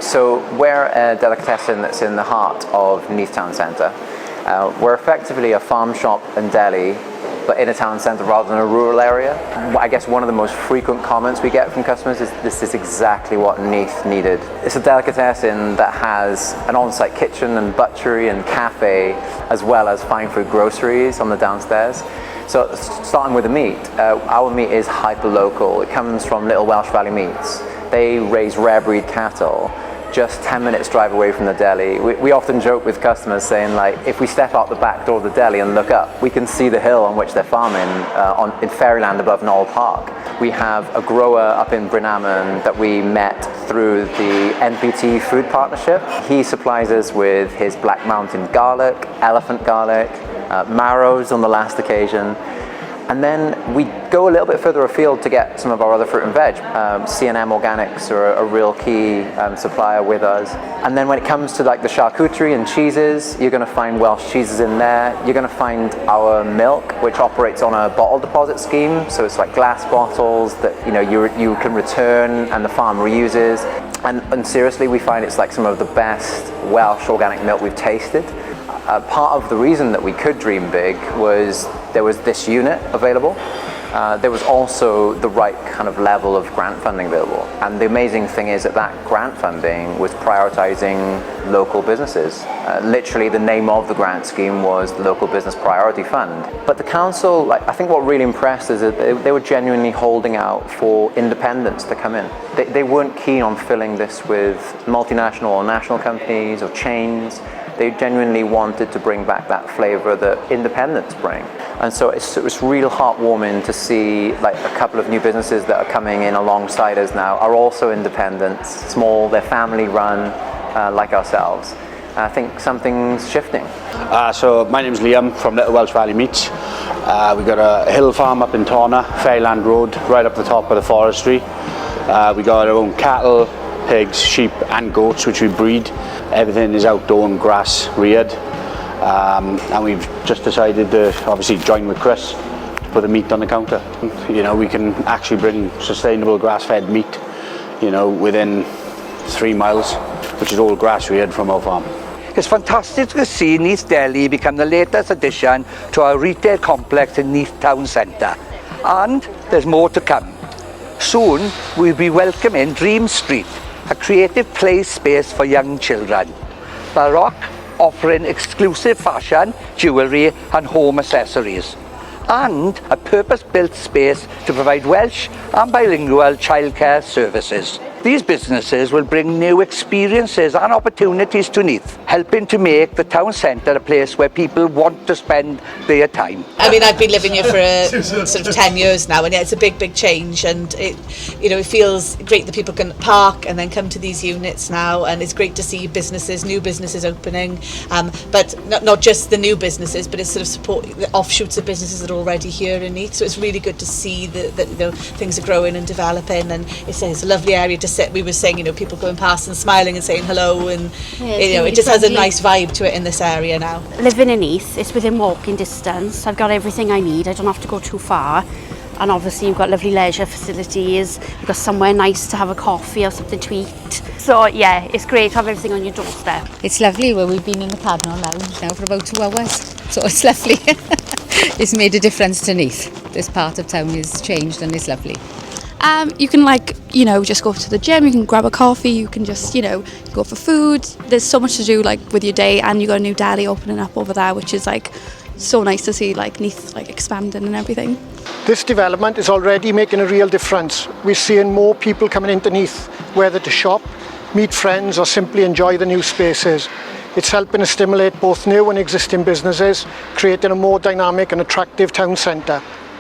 So we're a delicatessen that's in the heart of Neath Town Centre. We're effectively a farm shop and deli, but in a town centre rather than a rural area. I guess one of the most frequent comments we get from customers is this is exactly what Neath needed. It's a delicatessen that has an on-site kitchen and butchery and cafe, as well as fine food groceries on the downstairs. So starting with the meat, our meat is hyper-local. It comes from Little Welsh Valley Meats. They raise rare breed cattle just 10 minutes drive away from the deli. We often joke with customers saying, like, if we step out the back door of the deli and look up, we can see the hill on which they're farming in Fairyland above Knoll Park. We have a grower up in Brynaman that we met through the NPT food partnership. He supplies us with his Black Mountain garlic, elephant garlic, marrows on the last occasion. And then we go a little bit further afield to get some of our other fruit and veg. C&M Organics are a real key supplier with us. And then when it comes to like the charcuterie and cheeses, you're going to find Welsh cheeses in there. You're going to find our milk, which operates on a bottle deposit scheme. So it's like glass bottles that you can return and the farm reuses. And seriously, we find it's like some of the best Welsh organic milk we've tasted. Part of the reason that we could dream big was there was this unit available. There was also the right kind of level of grant funding available. And the amazing thing is that grant funding was prioritizing local businesses. Literally the name of the grant scheme was the Local Business Priority Fund. But the council, I think what really impressed is that they were genuinely holding out for independents to come in. They weren't keen on filling this with multinational or national companies or chains. They genuinely wanted to bring back that flavour that independents bring. And so it's real heartwarming to see like a couple of new businesses that are coming in alongside us now are also independents, small, they're family run, like ourselves. I think something's shifting. So my name's Liam from Little Welsh Valley Meats. We've got a hill farm up in Torna, Fairyland Road, right up the top of the forestry. We got our own cattle, pigs, sheep and goats which we breed. Everything is outdoor and grass reared. And we've just decided to obviously join with Chris to put the meat on the counter. We can actually bring sustainable grass-fed meat, within 3 miles, which is all grass reared from our farm. It's fantastic to see Neath Deli become the latest addition to our retail complex in Neath Town Centre. And there's more to come. Soon we'll be welcoming Dream Street, a creative play space for young children. Baroque, offering exclusive fashion, jewellery and home accessories. And a purpose-built space to provide Welsh and bilingual childcare services. These businesses will bring new experiences and opportunities to Neath, helping to make the town centre a place where people want to spend their time. I mean, I've been living here for sort of 10 years now, and it's a big change, and it feels great that people can park and then come to these units now, and it's great to see new businesses opening, but not just the new businesses, but it's sort of support the offshoots of businesses that are already here in Neath. So it's really good to see that things are growing and developing, and it's a lovely area to sit. We were saying, people going past and smiling and saying hello, and it just has a nice vibe to it in this area now. Living in Neath, it's within walking distance. I've got everything I need. I don't have to go too far. And obviously you've got lovely leisure facilities. You've got somewhere nice to have a coffee or something to eat. So yeah, it's great to have everything on your doorstep. It's lovely. Well, we've been in the Cardinal Lounge now for about 2 hours. So it's lovely. It's made a difference to Neath. This part of town has changed and it's lovely. You can just go to the gym, you can grab a coffee, you can just, go for food. There's so much to do with your day, and you got a new deli opening up over there, which is so nice to see Neath expanding and everything. This development is already making a real difference. We're seeing more people coming into Neath, whether to shop, meet friends or simply enjoy the new spaces. It's helping to stimulate both new and existing businesses, creating a more dynamic and attractive town centre.